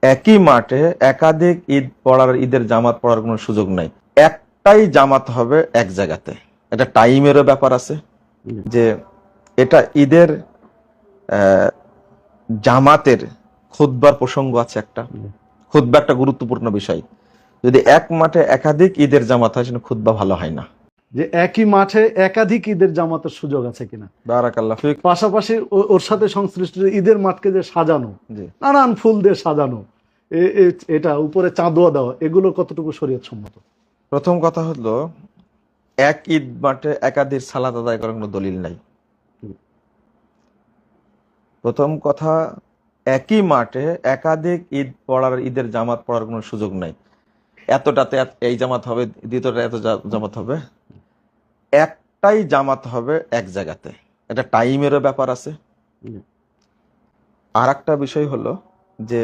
একই মাঠে একাধিক ঈদের জামাত পড়ার কোনো সুযোগ নাই। একটাই জামাত হবে এক জায়গাতে। এটা টাইমেরও ব্যাপার আছে, যে এটা ঈদের জামাতের খুতবার প্রসঙ্গ আছে। একটা খুতবা একটা গুরুত্বপূর্ণ বিষয়। যদি এক মাঠে একাধিক ঈদের জামাত হয়, সেটা খুতবা ভালো হয় না। যে একই মাঠে একাধিক ঈদের জামাতের সুযোগ আছে কিনা, বারাকাল্লাহ ফিক। পাশাপাশি ওর সাথে সংশ্লিষ্ট ঈদের মাঠকে যে সাজানো, জি, নানান ফুল দিয়ে সাজানো, এটা উপরে চাঁদোয়া দেওয়া, এগুলো কতটুকু শরীয়ত সম্মত? প্রথম কথা হলো, এক ঈদ মাঠে একাধিক সালাত আদায় করার কোনো দলিল নাই। প্রথম কথা, একই মাঠে একাধিক ঈদের জামাত পড়ার কোনো সুযোগ নাই। এতটাতে এই জামাত হবে, দ্বিতীয়টা এত জামাত হবে। একটাই জামাত হবে এক জায়গাতে। এটা টাইমেরও ব্যাপার আছে। আর একটা বিষয় হলো যে